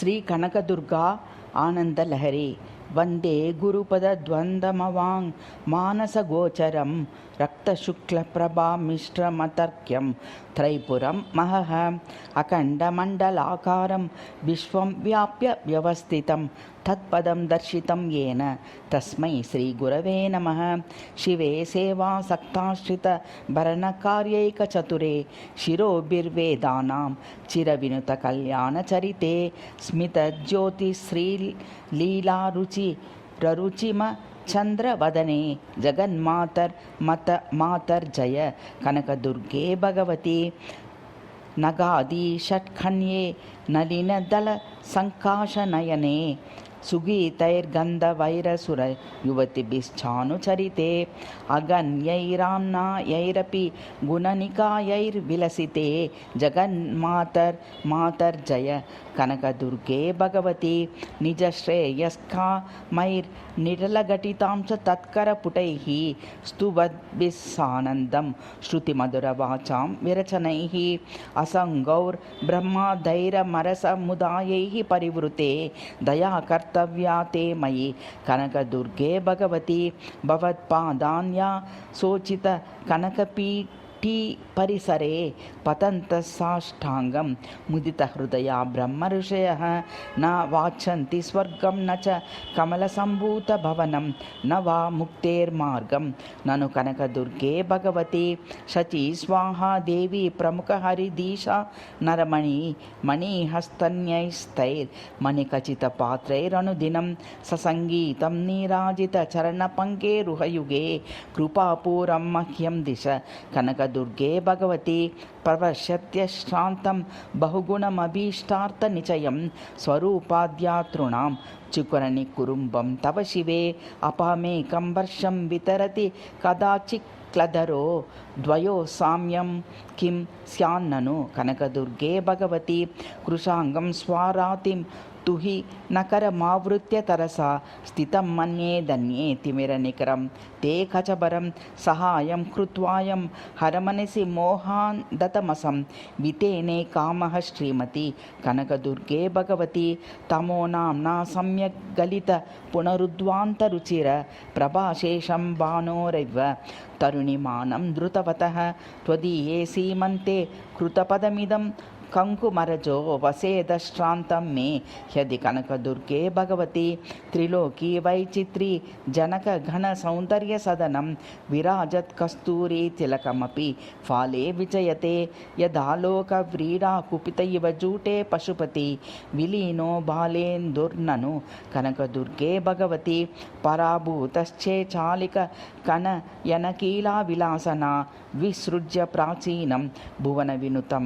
श्री कनकदुर्गा आनंदलहरी वंदे गुरुपदद्वन्द्वमवाङ् मानसगोचरं रक्तशुक्लप्रभामिश्रमतर्क्यं त्रैपुरं महः अखण्डमण्डलाकारं विश्वं व्याप्य व्यवस्थितं तत्पदं दर्शितं येन तस्मै श्रीगुरवे नमः। शिवे सेवासक्ताश्रितभरणकार्यैकचतुरे शिरोभिर्वेदानां चिरविनुतकल्याणचरिते स्मितज्योतिश्रीलीलारुचिररुचिमचन्द्रवदने जगन्मातर्जय कनकदुर्गे भगवती। नगादि षट्खण्ये नलिनदलसङ्काशनयने सुगीतैर्गन्धवैरसुरयुवतिभिश्चानुचरिते अगन्यैराम्नायैरपि गुणनिकायैर्विलसिते जगन्मातर्जय कनकदुर्गे भगवती। निजश्रेयस्कामैर्निटलघटितां च तत्करपुटैः स्तुवद्भिस्सानन्दं श्रुतिमधुरवाचां विरचनैः असङ्गौर्ब्रह्मादैरमरसमुदायैः परिवृते दया कर्तव्या ते मयि कनकदुर्गे भगवती। भवत्पादान्या शोचित कनकपीठी परिसरे पतन्तः साष्टाङ्गं मुदितहृदया ब्रह्मऋषयः न वाञ्छन्ति स्वर्गं न च कमलसम्भूतभवनं न वा मुक्तेर्मार्गं ननु कनकदुर्गे भगवती। शची स्वाहा देवी प्रमुखहरिदीशा नरमणि मणिहस्तन्यैस्तैर्मणिखचितपात्रैरनुदिनं ससङ्गीतं नीराजितचरणपङ्केरुहयुगे कृपापूरं मह्यं दिश कनकदुर्गे भगवती। प्रवश्यत्यश्रान्तं बहुगुणमभीष्टार्थनिचयं स्वरूपाद्यातॄणां चुकरणिकुरुम्बं तव शिवे अपमेकं वर्षं वितरति कदाचिक्लधरो द्वयो साम्यं किं स्यान्ननु कनकदुर्गे भगवती। कृशाङ्गं स्वारातिं तु हि नकरमावृत्य तरसा स्थितं मन्ये धन्ये तिमिरनिकरं ते खचबरं सहायं कृत्वायं हरमनसि मोहान्दतमसं वितेने कामः श्रीमती कनकदुर्गे भगवती। तमो नाम्ना सम्यक् गलित पुनरुद्वान्तरुचिर प्रभाशेषं भानोरिव तरुणिमानं द्रुतवतः त्वदीये सीमन्ते कृतपदमिदं कंकुमरजो वसेदश्रान्तं मे ह्यदि कनकदुर्गे भगवती। त्रिलोकी वैचित्री जनकघनसौन्दर्यसदनं विराजत् कस्तूरी तिलकमपि फाले विजयते यदालोकव्रीडा कुपित इव जूटे पशुपति विलीनो बालेन्दुर्ननु कनकदुर्गे भगवती। पराभूतश्चेचालिक कनयनकीलाविलासना विसृज्य प्राचीनं भुवनविनुतं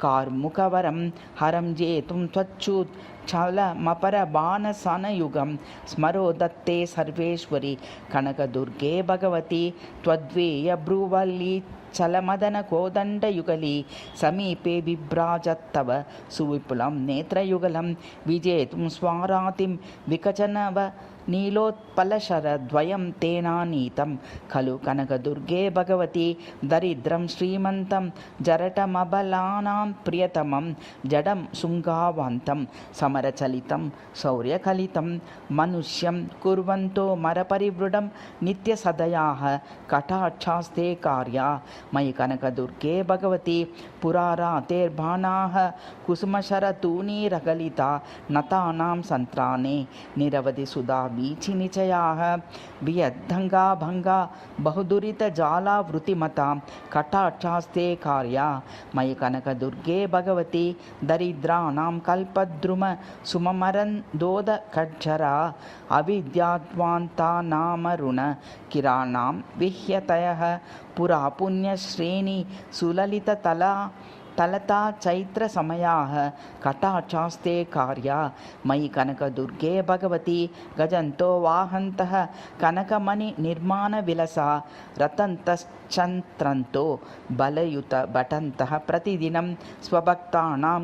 कार्मुकवरं हरं जेतुं त्वच्छूच्छलमपरबाणसनयुगं स्मरो दत्ते सर्वेश्वरि कनकदुर्गे भगवती। त्वद्वेयभ्रुवल्ली चलमदनकोदण्डयुगली समीपे बिभ्राजत्तव सुविपुलं नेत्रयुगलं विजेतुं स्वारातिं विकचनव नीलोत्पलशरद्वयं तेनानीतं खलु कनकदुर्गे भगवती। दरिद्रं श्रीमन्तं जरटमबलानां प्रियतमं जडं शृङ्गावान्तं समरचलितं शौर्यकलितं मनुष्यं कुर्वन्तो मरपरिवृढं नित्यसदयाः कटाक्षास्ते कार्या मयि कनकदुर्गे भगवती। पुरारातेर्बाणाः कुसुमशरतूणीरगलिता नतानां सन्त्राणे निरवधि सुधा वीचिनिचयाः वियद्धङ्गाभङ्गा बहुदुरितजालावृतिमतां कटाक्षास्ते कार्या मयि कनकदुर्गे भगवती। दरिद्राणां कल्पद्रुम सुममरन्दोदखड्जरा अविद्याद्वान्तानामरुण किराणां विह्यतयः पुरा पुण्यश्रेणी सुललितलता चैत्रसमयाः कटाक्षास्ते कार्या मयि कनकदुर्गे भगवती। गजन्तो वाहन्तः कनकमणिनिर्माणविलसा रतन्तश्चन्त्रन्तो बलयुतभटन्तः प्रतिदिनं स्वभक्तानां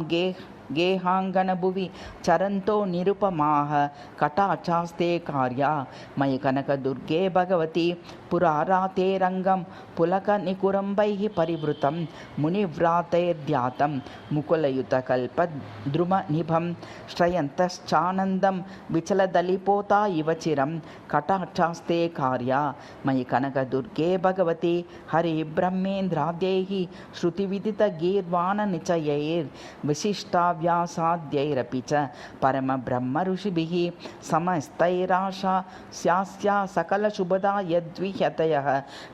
गेहाङ्गनभुवि चरन्तो निरुपमाः कटाक्षास्ते कार्या मयि कनकदुर्गे भगवति पुराराते रङ्गं पुलकनिकुरम्बैः परिवृतं मुनिव्रातैर्ध्यातं मुकुलयुतकल्पद्रुमनिभं श्रयन्तश्चानन्दं विचलदलिपोता इव चिरं कटाक्षास्ते कार्या मयि कनकदुर्गे भगवति हरिब्रह्मेन्द्राद्यैः श्रुतिविदितगीर्वाणनिचयैर्विशिष्टाव्यासाद्यैरपि च परमब्रह्मऋषिभिः समस्तैराशा स्यास्या सकलशुभदा यद्विह्यतयः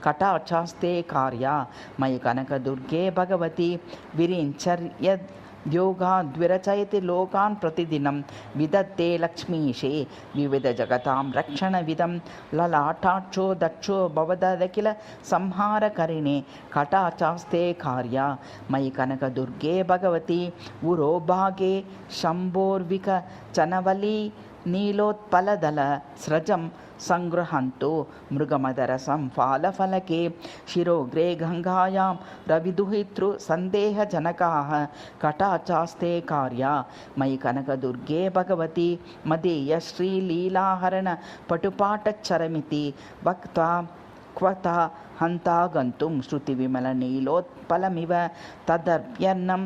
कटाक्षास्ते कार्या मयि कनकदुर्गे भगवति विरिञ्चर्यद् योगाद्विरचयति लोकान् प्रतिदिनं विदत्ते लक्ष्मीशे विविधजगतां रक्षणविदं ललाटाक्षो दक्षो भवदखिल संहारकरिणे कटाक्षास्ते कार्या मयि कनकदुर्गे भगवति उरोभागे शम्भोर्विकचनवली नीलोत्पलदल स्रजं संगृहन्तो मृगमदरसं फालफलके शिरोग्रे गङ्गायां रविदुहितृसन्देहजनकाः कटाक्षास्ते कार्या मयि कनकदुर्गे भगवति मदीयश्रीलीलाहरण पटुपाठचरमिति वक्त्वा क्वथा हन्ता गन्तुं श्रुतिविमलनीलोत्पलमिव तदर्प्यन्नं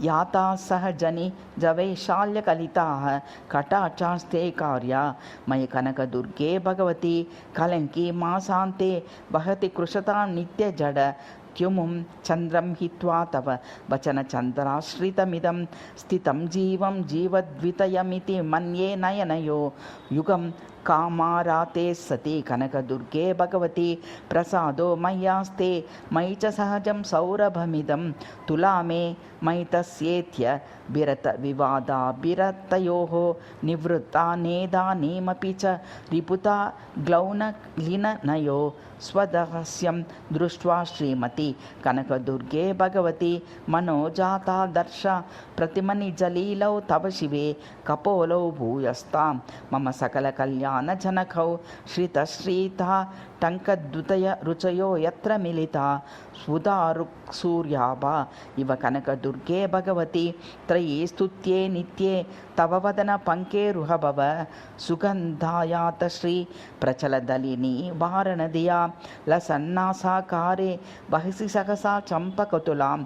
याता सहजनि जवैशाल्यकलिताः कटाक्षास्ते कार्या मयि कनकदुर्गे भगवति कलङ्की मासान्ते वहति कृशतां नित्यजड क्युमुं चन्द्रं हित्वा तव वचनचन्द्राश्रितमिदं स्थितं जीवं जीवद्वितयमिति मन्ये नयनयो युगं कामाराते सति कनकदुर्गे भगवति प्रसादो मय्यास्ते मयि च सहजं सौरभमिदं तुलामे मयि तस्येत्य विरतविवादाभिरतयोः निवृत्ता नेदानीमपि च रिपुता ग्लौनलिननयो स्वदहस्यं दृष्ट्वा श्रीमती कनकदुर्गे भगवति मनोजातादर्श प्रतिमनिजलीलौ तव शिवे कपोलौ भूयस्तां मम सकलकल्याणजनकौ श्रितश्रीता टङ्कद्युतय रुचयो यत्र मिलिता सुधारुक्सूर्याभा इव कनकदुर्गे भगवति त्रयी स्तुत्ये नित्ये तव वदन पङ्केरुहभव सुगन्धायात श्री प्रचलदलिनी वारणदिया लसन्नासाकारे वहसि सहसा चम्पकतुलां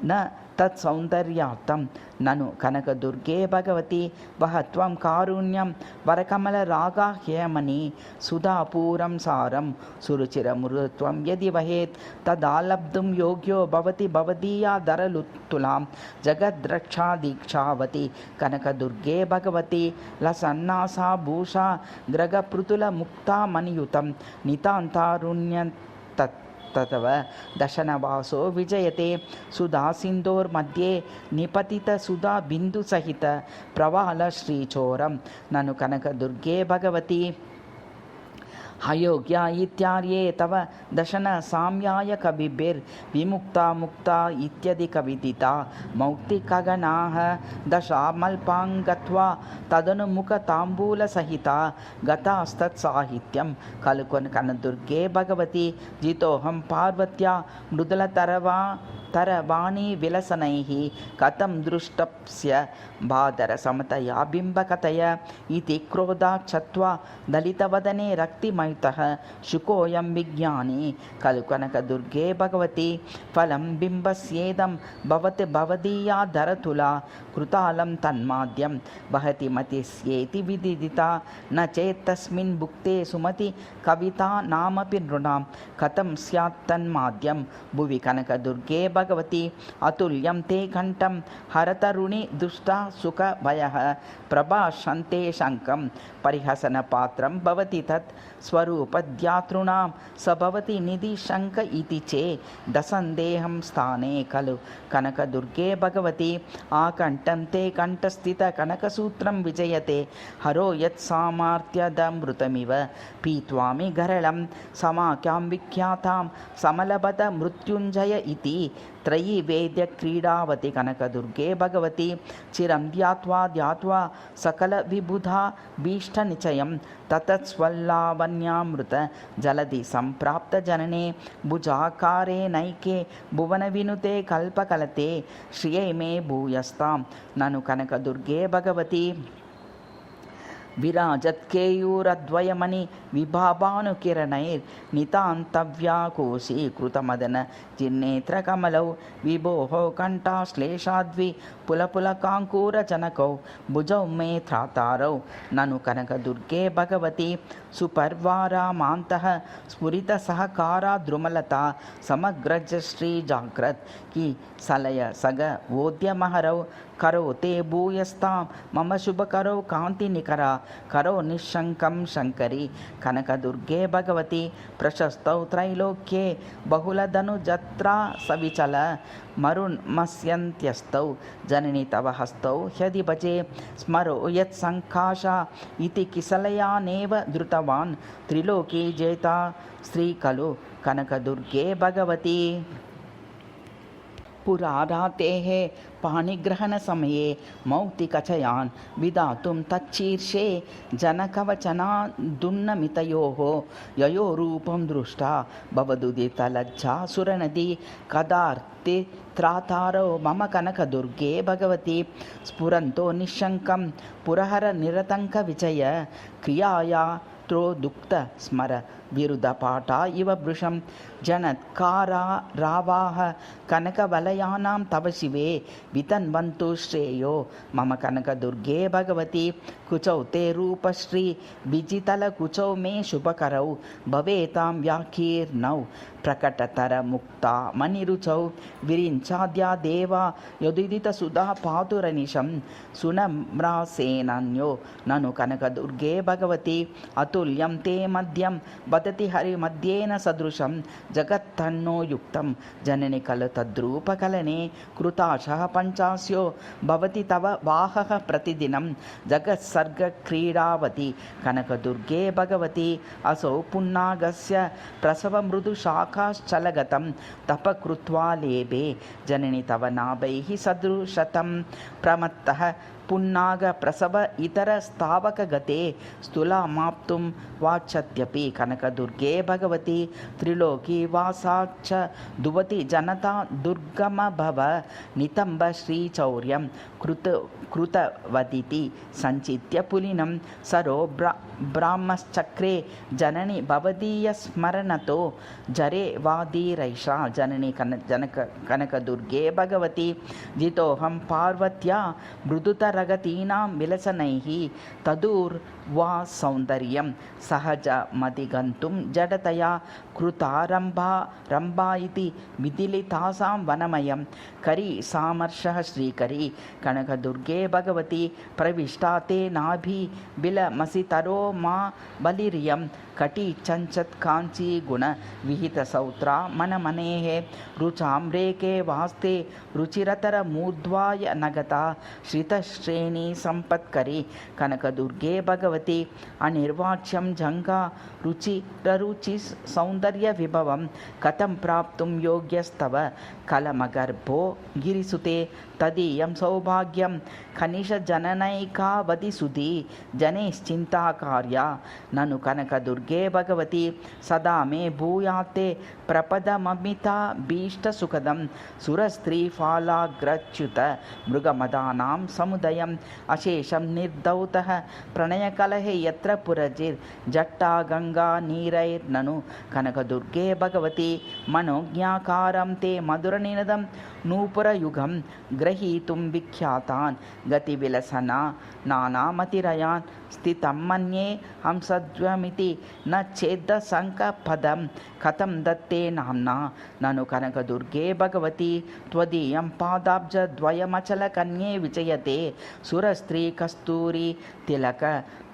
न तत्सौन्दर्यार्थं ननु कनकदुर्गे भगवति वह त्वं कारुण्यं वरकमलरागाह्यमणि सुधापूरं सारं सुरुचिरमृत्वं यदि वहेत् तदा लब्धुं योग्यो भवति भवदीयाधरलुत्तुलां जगद्रक्षादीक्षावति कनकदुर्गे भगवति लसन्नासा भूषा ग्रगपृतुलमुक्ता मणियुतं नितान्तारुण्यं ततव दशनवासो विजयते सुधा सिन्धोर्मध्ये निपतित सुधा बिन्दुसहित प्रवाल श्रीचोरं ननु कनकदुर्गे भगवति अयोग्या इत्यार्ये तव दशन साम्याय कविभिर्विमुक्ता मुक्ता इत्यधिकविदिता मौक्तिकगणाः दशामल्पाङ्गत्वा तदनुमुखताम्बूलसहिता गतास्तत्साहित्यं खलु कनकदुर्गे भगवति जितोऽहं पार्वत्या मृदुलतरवाणी विलसनैः कथं दृष्टप्स्य बादरसमतया बिम्बकतय इति क्रोधाच्छत्वा दलितवदने रक्तिमयुतः शुकोऽयं विज्ञानी खलु कनकदुर्गे भगवति फलं बिम्बस्येदं भवति भवदीयाधरतुला कृतालं तन्माद्यं वहति मतिस्येति विदिता न चेत् तस्मिन् भुक्ते सुमति कविता नामपि नृणां कथं स्यात् तन्माद्यं भुवि कनकदुर्गे भगवति अतुल्यं ते कण्ठं हरतरुणि दुष्टा सुखभयः प्रभाषन्ते शङ्कं परिहसनपात्रं भवति तत् स्वरूपध्यातॄणां स भवति निधिशङ्क इति चेदसन्देहं स्थाने खलु कनकदुर्गे भगवति आकण्ठं ते कण्ठस्थितकनकसूत्रं विजयते हरो यत्सामर्थ्यदमृतमिव पीत्वामि गरलं समाख्यां विख्यातां समलभत मृत्युञ्जय इति त्रयी वेद्यक्रीडावति कनकदुर्गे भगवती चिरं ध्यात्वा सकलविबुधा भीष्टनिचयं ततस्वल्लावण्यामृत जलधि सम्प्राप्तजनने भुजाकारे नैके भुवनविनुते कल्पकलते श्रिये मे भूयस्तां ननु कनकदुर्गे भगवती विराजत्केयूरद्वयमणि विभाभानुकिरणैर्नितान्तव्याकोशीकृतमदन जिन्नेत्रकमलौ विभोः कण्ठाश्लेषाद्वि पुलपुलकाङ्कूरजनकौ भुजौ मे त्रातारौ ननु कनकदुर्गे भगवती सुपर्वारामान्तः स्फुरितसहकारा द्रुमलता समग्रजश्रीजाग्रत् कि सलय सग वोद्यमहरौ करो ते भूयस्तां मम शुभकरो कान्तिनिकरा करो निःशङ्कं शङ्करी कनकदुर्गे भगवती प्रशस्तौ त्रैलोक्ये बहुलधनुजत्रा सविचल मरुन्मस्यन्त्यस्तौ जननि तव हस्तौ ह्यदि भजे स्मरो यत्सङ्काशा इति किसलयानेव धृतवान् त्रिलोकी जेता स्त्री खलु कनकदुर्गे भगवती पुरारातेः पाणिग्रहणसमये मौक्तिकचयान् विधातुं तच्छीर्षे जनकवचनादुन्नमितयोः ययोरूपं दृष्टा भवदुदितलज्जा सुरनदी कदार्ति त्रातारो मम कनकदुर्गे भगवती स्फुरन्तो निःशङ्कं पुरहरनिरतङ्कविजय क्रियाया त्रोदुक्त स्मर विरुद्धपाठा इव वृषं जनत्कारा रावाः कनकवलयानां तव शिवे वितन्वन्तु श्रेयो मम कनकदुर्गे भगवती कुचौ ते रूपश्री विजितलकुचौ मे शुभकरौ भवेतां व्याकीर्णौ प्रकटतरमुक्ता मणिरुचौ विरिञ्चाद्या देवा यदुदितसुधा पातुरनिशं सुनम्रासेनन्यो ननु कनकदुर्गे भगवती अतुल्यं ते मध्यं वदति हरिमध्येन सदृशं जगत्तन्नो युक्तं जननि खलु तद्रूपकलने कृताशः पञ्चास्यो भवति तव वाहः प्रतिदिनं जगत्सर्गक्रीडावति कनकदुर्गे भगवती असौ पुन्नागस्य प्रसवमृदुशाखाश्चलगतं तपकृत्वा लेभे जननि तव नाभैः सदृशतं प्रमत्तः पुन्नागप्रसव इतरस्तावकगते स्थूलामाप्तुं वाच्छत्यपि कनकदुर्गे भगवती त्रिलोकी वासाच्च दुवति जनता दुर्गमभव नितम्ब श्रीचौर्यं कृतवदिति सञ्चित्य पुलिनं सरो ब्राह्मश्चक्रे जननि भवदीयस्मरणतो जरे वादीरैषा जननि कनकदुर्गे भगवती जितोऽहं पार्वत्या मृदुतरगतीनां विलसनैः तदूर्वा सौन्दर्यं सहजमधिगन्तुं जडतया कृतारम्भा इति विदिलितासां वनमयं करी सामर्षः श्रीकरी कनकदुर्गे भगवती प्रविष्टा ते नाभि बिलमसितरो मा बलिरियं कटी चञ्चत् काञ्ची गुण विहितसौत्रा मनमनेः रुचां रेके वास्ते रुचिरतर मूर्ध्वाय नगता श्रितश्रेणी सम्पत्करी कनकदुर्गे भगवती अनिर्वाच्यं जङ्गा रुचिररुचि सौन्दर्य विभवं कथं प्राप्तुं योग्यस्तव कलमगर्भो गिरिसुते तदीयं सौभाग्यं खनिशजननैकावधिसुधी जनैश्चिन्ताकार्या ननु कनकदुर्गे भगवती सदा मे भूयात्ते प्रपदममिताभीष्टसुखदं सुरस्त्रीफालाग्रच्युत मृगमदानां समुदयम् अशेषं निर्धौतः प्रणयकलहे यत्र पुरजिर्जट्टा गङ्गा नीरैर्ननु कनकदुर्गे भगवती मनोज्ञाकारं ते मधुरनिनदं नूपुरयुगं ग्रहीतुं विख्यातान् गतिविलसना नानामतिरयान् स्थितं मन्ये हंसध्वमिति न चेदसङ्कपदं कथं दत्ते नाम्ना ननु कनकदुर्गे भगवती त्वदीयं पादाब्जद्वयमचलकन्ये विजयते सुरस्त्री कस्तूरी तिलक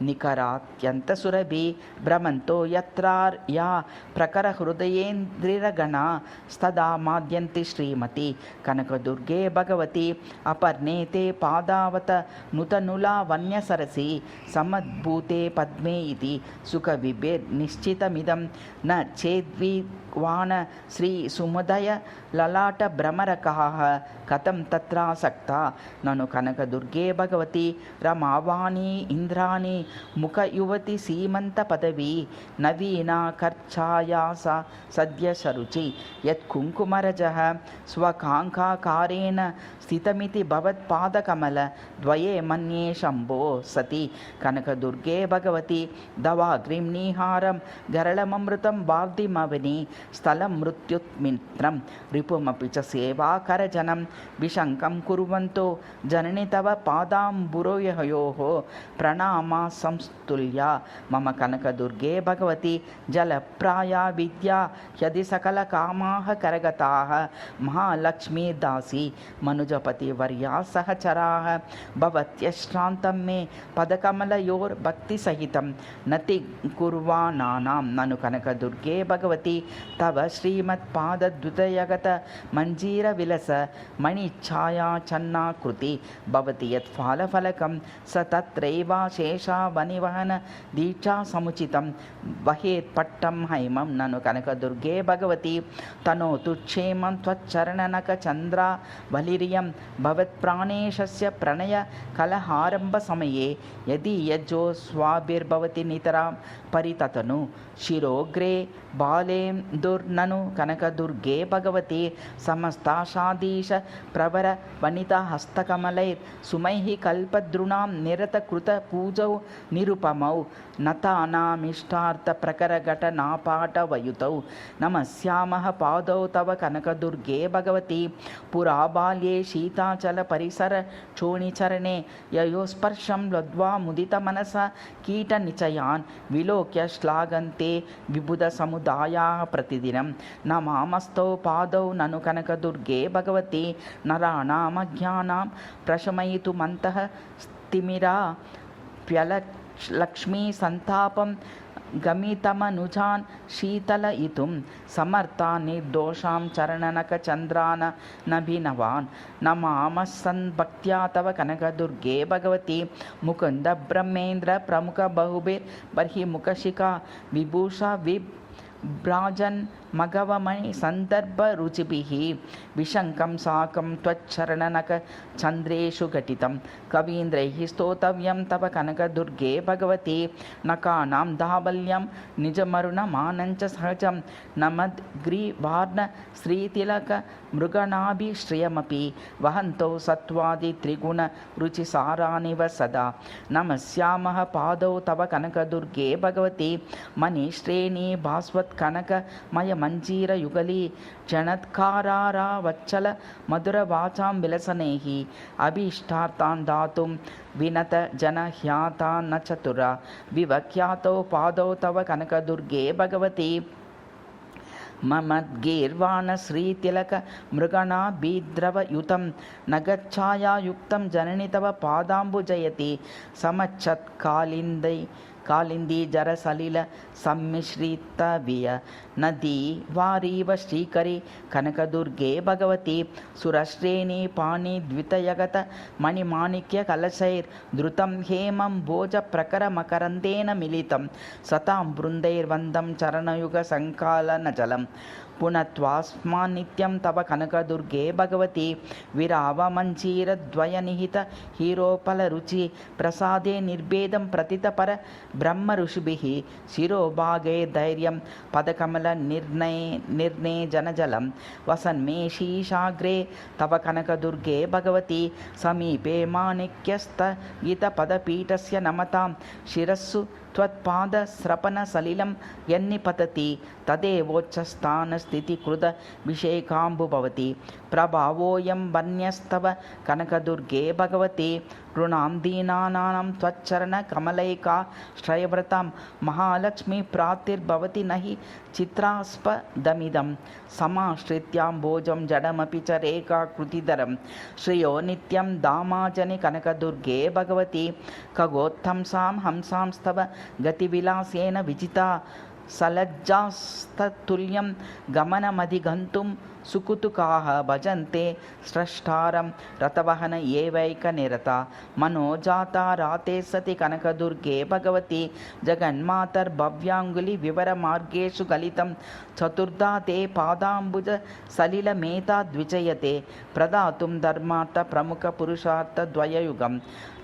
निकरात्यन्तसुरभि भ्रमन्तो यत्रार्या प्रखरहृदयेन्द्रिरगणा स्तदा माद्यन्ति श्रीमती कनकदुर्गे भगवती अपर्णे ते पादावत नुतनुला वन्यसरसि समद्भूते पद्मे इति सुखविभिर्निश्चितमिदं न चेद्विद्वान् श्रीसुमुदय ललाटभ्रमरकाः कथं तत्रासक्ता ननु कनकदुर्गे भगवती रमावाणी इन्द्राणी मुखयुवती सीमन्तपदवी नवीना कर्चाया सा सद्यशरुचि यत्कुङ्कुमरजः स्वकाङ्काकारेण स्थितमिति भवत्पादकमलद्वये मन्ये शम्भो सति कनकदुर्गे भगवती दवाग्रिं निहारं गरलममृतं वार्धिमवनि स्थलं मृत्युमित्रं रिपुमपि च सेवाकरजनं विशङ्कं कुर्वन्तो जननि तव पादाम्बुरोयोः प्रणामा संस्तुल्या मम कनकदुर्गे भगवती जलप्राया विद्या यदि सकलकामाः करगताः महालक्ष्मीदासी मनुजपतिवर्या सहचराः भवत्यश्रान्तं मे पदकमलयोर्भक्तिसहितं नति कुर्वाणानां ननु कनकदुर्गे भगवती तव श्रीमत्पादद्वितयगत मञ्जीरविलस मणिच्छायाचन्नाकृति भवति यत्फलफलकं स तत्रैवाशेषावनिवहन दीक्षासमुचितं वहेत्पट्टं हैमं ननु कनकदुर्गे भगवती तनोतु क्षेमं त्वच्चरणनखचन्द्रा वलिरियं भवत्प्राणेशस्य प्रणयकलहारम्भसमये यदि यज्जो स्वाभिर्भवति नितरां परिततनु शिरोग्रे बालेन्दुर्ननु कनकदुर्गे भगवती समस्ताशादीश प्रवर वनिताहस्तकमलैर्सुमैः कल्पद्रुणां निरतकृतपूजौ निरुपमौ नतानामिष्टार्थप्रकरघटनापाटवयुतौ नमस्यामः पादौ तव कनकदुर्गे भगवती पुरा बाल्ये शीताचलपरिसरचोणिचरणे ययोस्पर्शं लब्ध्वा मुदितमनसा कीटनिचयान् विलोक्य श्लाघन्ते विबुधसमुदायाः प्रतिदिनं नमामस्तौ पादौ ननु कनकदुर्गे भगवती नराणामज्ञानां प्रशमयितुमन्तः स्तिमिरा प्यलक्ष्मी सन्तापं गमितमनुजान् शीतलयितुं समर्था निर्दोषां चरणनखचन्द्रान् नभिनवान् नमामः सन्भक्त्या तव कनकदुर्गे भगवती मुकुन्द ब्रह्मेन्द्र प्रमुख बहुभिर्बर्हिमुखशिखा विभूषा विभ्राजन् मघवमणि सन्दर्भरुचिभिः विशङ्कं साकं त्वच्चरणनखचन्द्रेषु घटितं कवीन्द्रैः स्तोतव्यं तव कनकदुर्गे भगवती नकानां दाबल्यं निजमरुणमानञ्च सहजं नमद्ग्रीवार्न श्रीतिलकमृगणाभिश्रियमपि वहन्तौ सत्त्वादित्रिगुणरुचिसारानिव सदा नमस्यामः पादौ तव कनकदुर्गे भगवती मणिश्रेणी भास्वत्कनकमय मञ्जीरयुगली जनत्कारावच्चल मधुरवाचां विलसनैः अभीष्टार्थान् दातुं विनत जनह्याता न चतुरा विवख्यातौ पादौ तव कनकदुर्गे भगवती ममद्गीर्वाण श्रीतिलक मृगणाभिद्रवयुतं नगच्छायायुक्तं जननि तव पादाम्बुजयति समच्छत्कालिन्दै कालिंदी जरसलिल सम्मिश्रितविय नदी वारीव श्रीकरी कनकदुर्गे भगवती सुरश्रेणी पाणि द्वितयगत मणिमाणिक्य कलशैर्धृतं हेमं भोज प्रकर मकरन्देन मिलितं सतां वृन्दैर्वन्दं चरणयुग संकालनजलं पुनत्वास्मान्नित्यं तव कनकदुर्गे भगवती विरावमञ्जीरद्वयनिहित हीरोपलरुचि प्रसादे निर्भेदं प्रतितपर ब्रह्म ऋषिभिः शिरोभागे धैर्यं पदकमल निर्णे जनजलं वसन्मे शीशाग्रे तव कनकदुर्गे भगवती समीपे माणिक्यस्तयितपदपीठस्य नमतां शिरस्सु त्वत्पादस्रपनसलिलं यन्निपतति तदेवोच्चस्थानस्थितिकृतभिषेकाम्बु भवति प्रभावोऽयं वन्यस्तव कनकदुर्गे भगवती ऋणां दीनानां त्वच्चरणकमलैकाश्रयव्रतां महालक्ष्मी प्राप्तिर्भवति न हि चित्रास्पदमिदं समाश्रित्याम्भोजं जडमपि च रेखाकृतिधरं श्रियो नित्यं दामाजनि कनकदुर्गे भगवती खगोत्थंसां हंसांस्तव गतिविलासेन विजिता सलज्जास्ततुल्यं गमनमधिगन्तुं सुकुतुकाः भजन्ते स्रष्टारं रतवहन एवैकनिरता मनोजाता राते सति कनकदुर्गे भगवती जगन्मातर्भव्याङ्गुलिविवरमार्गेषु गलितं चतुर्धा ते पादाम्बुज सलिलमेता द्विजयते प्रदातुं धर्मार्थप्रमुखपुरुषार्थद्वययुगं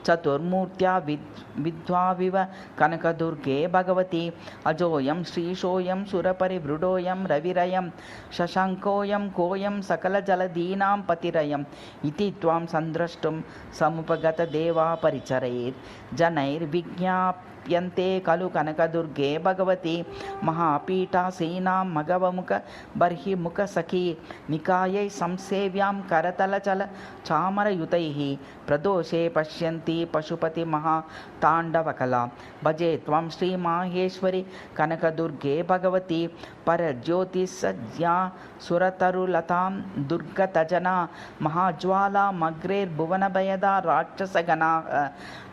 चतुर्मूर्त्या विद्वाविव कनकदुर्गे भगवती अजोऽयं श्रीशोऽयं सुरपरिवृडोऽयं रविरयं शशाङ्कोऽयं कोऽयं सकलजलदीनां पतिरयम् इति त्वां संद्रष्टुं समुपगतदेवा परिचरैर्जनैर्विज्ञाप्यन्ते खलु कनकदुर्गे भगवती महापीठासीनां मघवमुख बर्हिमुखसखी निकायै संसेव्यां करतलचल चामरयुतैः प्रदोषे पश्यन्ति पशुपतिमहाताण्डवकला भजे त्वं श्रीमाहेश्वरि कनकदुर्गे भगवती परज्योतिषज्ञा सुरतरुलतां दुर्गतजना महाज्वालामग्रेर्भुवनभयदा राक्षसगणाः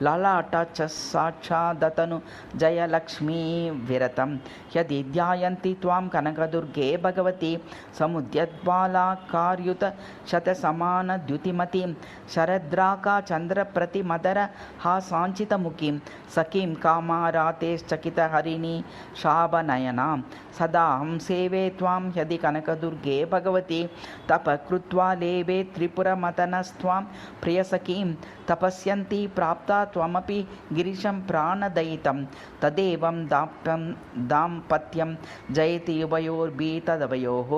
ललाटाच्च साक्षादतनु जयलक्ष्मी विरतं यदि ध्यायन्ति त्वां कनकदुर्गे भगवती समुद्यद्बालाकार्युत शतसमानद्युतिमतीं शरद्राका चन्द्रप्रतिमदर हासाञ्चितमुखीं सखीं कामारातेश्चकितहरिणी शाभनयनां सदाहं सेवे त्वां यदि कनकदुर्गे भगवती तपकृत्वा लेवे त्रिपुरमतनस्त्वां प्रियसखीं तपस्यन्ती प्राप्ता त्वमपि गिरिशं प्राणदयितं तदेवं दाम्पत्यं जयति उभयोर्भीतदवयोः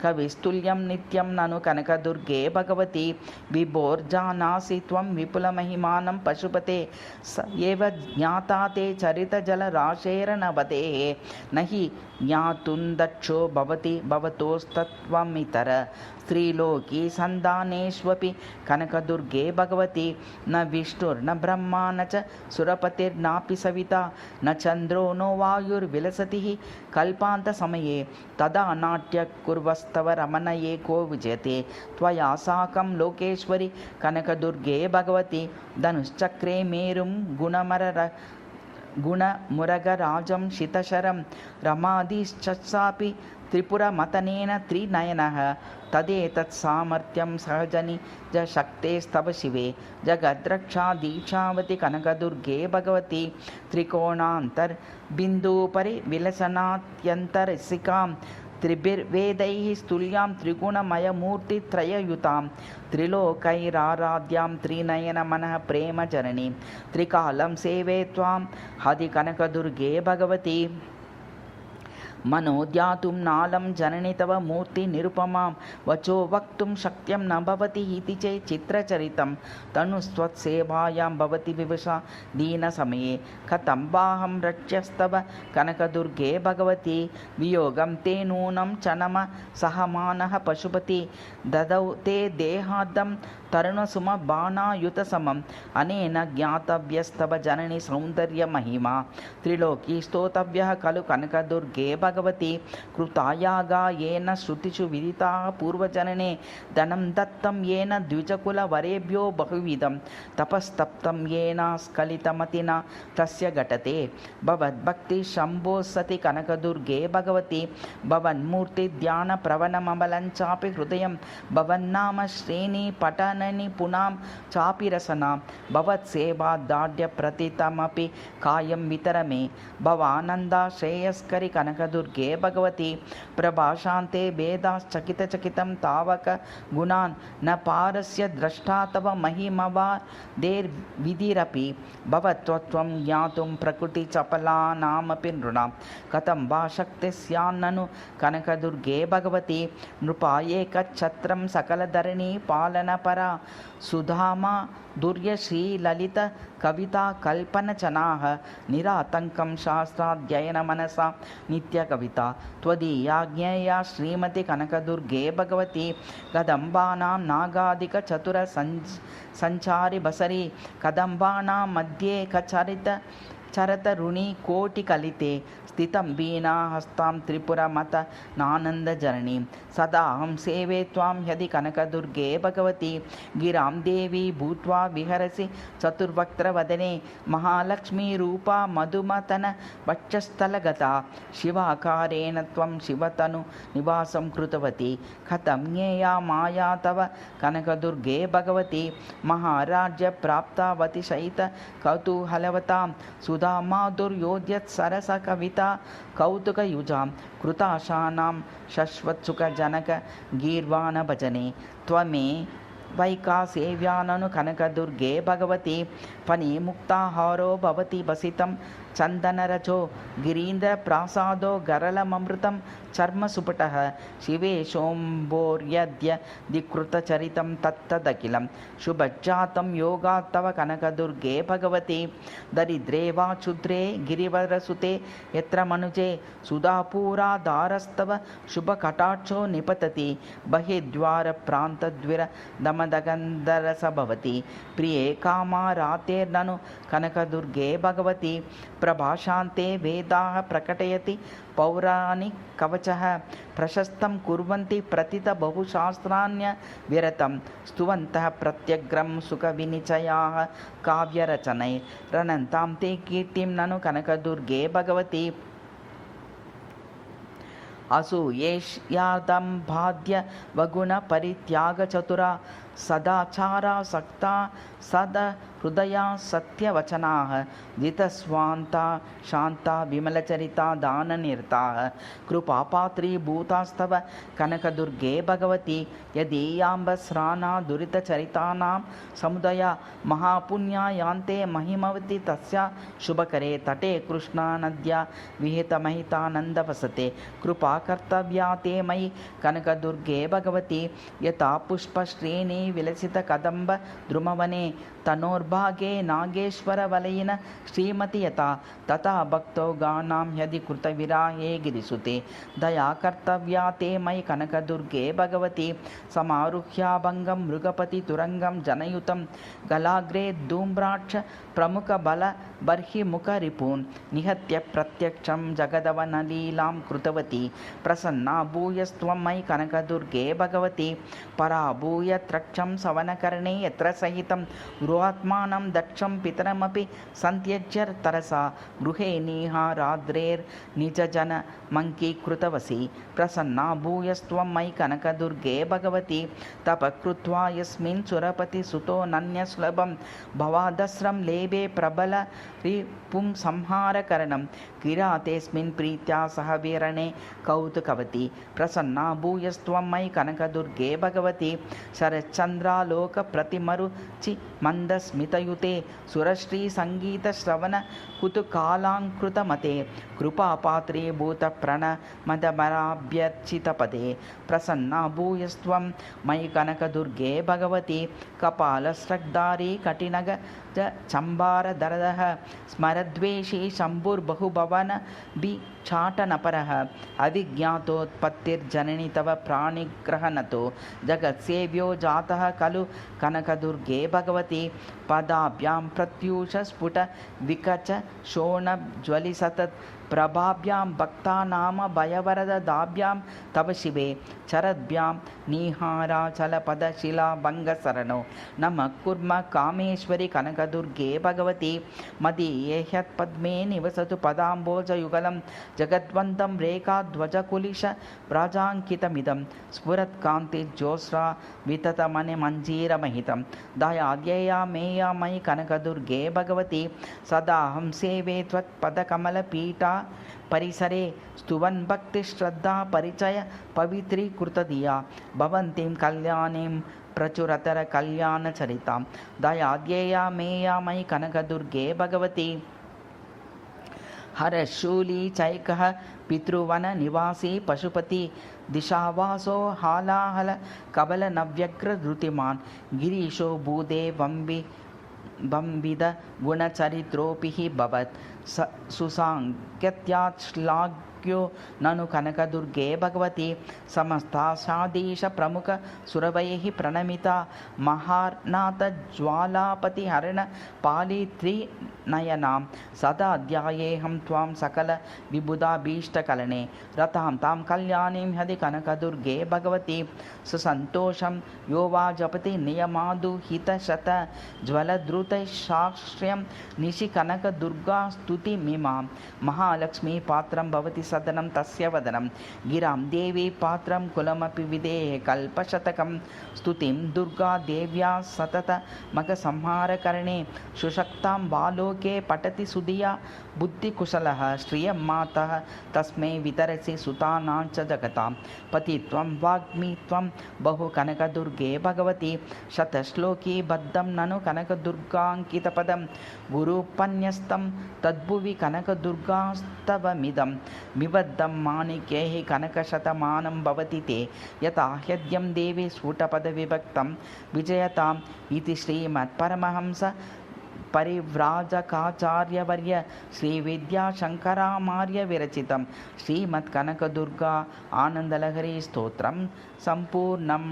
कविस्तुल्यं नित्यं ननु कनकदुर्गे भगवती विभोर्जानासि त्वं विपुलमहिमानं पशुपते स एव ज्ञाता ते चरितजलराशेरनवदेः न हि ज्ञातुन्दक्षो भवति भवतोस्तत्त्वमितर स्त्रीलोकी सन्धानेष्वपि कनकदुर्गे भगवती न विष्णुर्न ब्रह्मा न च सुरपतिर्नापि सविता न चन्द्रो नो वायुर्विलसति कल्पान्तसमये तदा नाट्य कुर्वस्तव रमणये को विजयते त्वया साकं लोकेश्वरि कनकदुर्गे भगवती धनुश्चक्रे मेरुं गुणमुरगराजं शितशरं रमादिश्चापि त्रिपुरमतनेन त्रिनयनः तदेतत्सामर्थ्यं सहजनिजशक्तेस्तव शिवे जगद्रक्षा दीक्षावति कनकदुर्गे भगवती त्रिकोणान्तर्बिन्दूपरि विलसनात्यन्तरसिकां त्रिभिर्वेदैः स्तुल्यां त्रिगुणमयमूर्तित्रययुतां त्रिलोकैराराध्यां त्रिनयनमनः प्रेमजननीं त्रिकालं सेवे त्वां हदि कनकदुर्गे भगवती मनोद्यातुं नालं जननि तव मूर्तिनिरुपमां वचो वक्तुं शक्यं न भवति इति चेत् चित्रचरितं तनुस्त्वत्सेवायां भवति विवशा दीनसमये कथं वाहं रक्ष्यस्तव कनकदुर्गे भगवती वियोगं ते नूनं च नम सहमानः पशुपति ददौ ते देहाद्दं तरुणसुमबाणायुतसमम् अनेन ज्ञातव्यस्तव जननि सौन्दर्यमहिमा त्रिलोकी स्तोतव्यः खलु कनकदुर्गे भगवती कृतायागा येन श्रुतिषु विदिताः पूर्वजनने धनं दत्तं येन द्विजकुलवरेभ्यो बहुविधं तपस्तप्तं येन स्खलितमतिना तस्य घटते भवद्भक्तिशम्भो सति कनकदुर्गे भगवती भवन्मूर्तिध्यानप्रवणमबलञ्चापि हृदयं भवन्नाम श्रेणी पठननि पुनां चापि रसना भवत्सेवादाढ्यप्रतितमपि कायं वितर मे भवानन्दा श्रेयस्करि कनकदुर्गे भगवती प्रभाशान्ते भेदाश्चकितचकितं तावक गुणान् न पारस्य द्रष्टा तव महिमवादेर्विधिरपि भवत्वं ज्ञातुं प्रकृतिचपलानामपि नृणां कथं वा शक्तिः स्यान्ननु कनकदुर्गे भगवती नृपायेकच्छत्रं सकलधरणी पालनपरा सुधामा दुर्यश्रीललित कविता कल्पनचनाः निरातङ्कं शास्त्राध्ययनमनसा नित्यकविता त्वदीयाज्ञया श्रीमति कनकदुर्गे भगवती कदम्बानां नागादिकचतुरसञ्चारि बसरी कदम्बानां मध्ये कचरित चरतरुणि कोटिकलिते स्थितं वीणाहस्तां त्रिपुरमत नानन्दजननीं सदाहं सेवे त्वां यदि कनकदुर्गे भगवती गिरां देवी भूत्वा विहरसि चतुर्वक्त्रवदने महालक्ष्मीरूपा मधुमतन वक्षस्थलगता शिवाकारेण त्वं शिवतनु निवासं कृतवती कथं ज्ञेया माया तव कनकदुर्गे भगवती महाराज्यप्राप्तावतिशयित कौतूहलवतां सुधामाधुर्योद्यत्सरसकविता कौतुकयुजां कृताशानां शश्वत्सुखजनक गीर्वाणभजने त्वमे वैका सेव्याननु कनकदुर्गे भगवती फणिमुक्ताहारो भवति वसितं चन्दनरजो गिरीन्द्रप्रासादो गरलममृतं चर्मसुपटः शिवे शोम्भोर्यद्य दिकृतचरितं तत्तदखिलं शुभज्जातं योगात् तव कनकदुर्गे भगवती दरिद्रे वा क्षुद्रे गिरिवरसुते यत्र मनुजे सुधापूराधारस्तव शुभकटाक्षो निपतति बहिर्द्वारप्रान्तद्विरदमदगन्धरस भवति प्रिये कामारातेर्ननु कनकदुर्गे भगवती प्रभाषान्ते वेदाः प्रकटयति पौराणिकवचः प्रशस्तं कुर्वन्ति प्रतितबहुशास्त्राण्यविरतं स्तुवन्तः प्रत्यग्रं सुखविनिचयाः काव्यरचनैरनन्तां ते कीर्तिं ननु कनकदुर्गे भगवती असूयेष्यादं बाध्य वगुणपरित्यागचतुरा सदाचारासक्ता सदहृदया सत्यवचनाः जितस्वान्ता शान्ता विमलचरिता दाननिरताः कृपापात्रीभूतास्तव कनकदुर्गे भगवती यदीयाम्बस्राना दुरितचरितानां समुदया महापुण्या यान्ते महिमवती तस्या शुभकरे तटे कृष्णानद्या विहितमहितानन्दवसते कृपा कर्तव्या ते मयि कनकदुर्गे भगवती यथा पुष्पश्रेणी विलसितकदम्ब द्रुमवने तनोर्भागे नागेश्वरवलयिन श्रीमति यथा तथा भक्तो गानां यदि कृतविराहे गिरिसुते दया कर्तव्या ते मयि कनकदुर्गे भगवती समारुह्याभङ्गं मृगपतितुरङ्गं जनयुतं गलाग्रे धूम्राक्ष प्रमुखबलबर्हिमुखरिपून् निहत्य प्रत्यक्षं जगदवनलीलां कृतवती प्रसन्ना भूयस्त्वं मयि कनकदुर्गे भगवती पराभूय त्रक्षं सवनकर्णे यत्र सहितं गृहात्मानं दक्षं पितरमपि सन्त्यज्य तरसा गृहे निहाराद्रेर्निजजनमङ्कीकृतवसी प्रसन्ना भूयस्त्वं मयि कनकदुर्गे भगवती तपकृत्वा यस्मिन् सुरपतिसुतो नन्यसुलभं भवादस्रं लेभे प्रबल रिपुं संहारकरणं किरातेऽस्मिन् प्रीत्या सह वीरणे कौतुकवती प्रसन्ना भूयस्त्वं मयि कनकदुर्गे भगवती शरच्चन्द्रालोकप्रतिमरुचि मन्दस्मितयुते सुरश्रीसङ्गीतश्रवण कुतुकालाङ्कृतमते कृपापात्रीभूतप्रणमदमराभ्यर्चितपदे प्रसन्ना भूयस्त्वं मयि कनकदुर्गे भगवती कपालस्रग्धारी कटिनग चम्बारधरः स्मरद्वेषी शम्भुर्बहुभवन भिक्षाटनपरः अविज्ञातोत्पत्तिर्जननि तव प्राणिग्रहणतो जगत्सेव्यो जातः खलु कनकदुर्गे भगवती पदाभ्यां प्रत्यूषस्फुट विकच शोणज्वलिसतत् प्रभाभ्यां भक्तानाम भयवरददाभ्यां तव शिवे चरद्भ्यां निहाराचलपदशिलाभङ्गसरणो नमः कुर्म कामेश्वरि कनकदुर्गे भगवती मदीये ह्यत्पद्मे निवसतु पदाम्बोजयुगलं जगद्वन्तं रेखाध्वजकुलिश व्रजाङ्कितमिदं स्फुरत्कान्तिज्योत्स्रा विततमणिमञ्जीरमहितं दयाद्यया मेया मयि कनकदुर्गे भगवती सदाहं सेवे त्वत्पदकमलपीठा परिसरे स्तुवन् भक्तिश्रद्धा परिचय पवित्रीकृतधिया भवन्तीं कल्याणीं प्रचुरतर कल्याणचरितां दयाद्यया मेया मयि कनकदुर्गे भगवती हरशूली चैकः पितृवननिवासी पशुपति दिशावासो हालाहल कबलनव्यग्रधृतिमान् गिरीशो भूदे वंविद गुणचरित्रोऽपि हि भवत् सुसाङ्गत्यात् श्लाघ्यो वाक्यो ननु कनकदुर्गे भगवती समस्ताशाधीशप्रमुख सुरवैः प्रणमिता महार्नाथज्वालापतिहरण पालित्रिनयनां सदा ध्यायेऽहं त्वां सकलविबुधाभीष्टकलने रतां तां कल्याणीं हदि कनकदुर्गे भगवती सुसन्तोषं यो वा जपति नियमादुहितशत ज्वलद्रुतैशाक्ष्यं निशि कनकदुर्गास्तुतिमिमां महालक्ष्मी पात्रं भवति सदनं तस्य वदनं गिरां देवी पात्रं कुलमपि विधेः कल्पशतकं स्तुतिं दुर्गा देव्या सततमघसंहारकरणे सुशक्तां बालोके पठति सुधिया बुद्धिकुशलः श्रियं मातः तस्मै वितरसि सुतानां च जगतां पतित्वं वाग्मी त्वं बहु कनकदुर्गे भगवती शतश्लोकी बद्धं ननु कनकदुर्गाङ्कितपदं गुरुपन्यस्तं तद्भुवि कनकदुर्गास्तवमिदं विबद्धं माणिक्यैः कनकशतमानं भवति ते यथा ह्यद्यं देवी स्फुटपदविभक्तं विजयताम् इति श्रीमत्परमहंस परिव्राजकाचार्यवर्य श्रीविद्याशङ्करामार्य विरचितं श्रीमत्कनकदुर्गा आनन्दलहरी स्तोत्रं सम्पूर्णम्।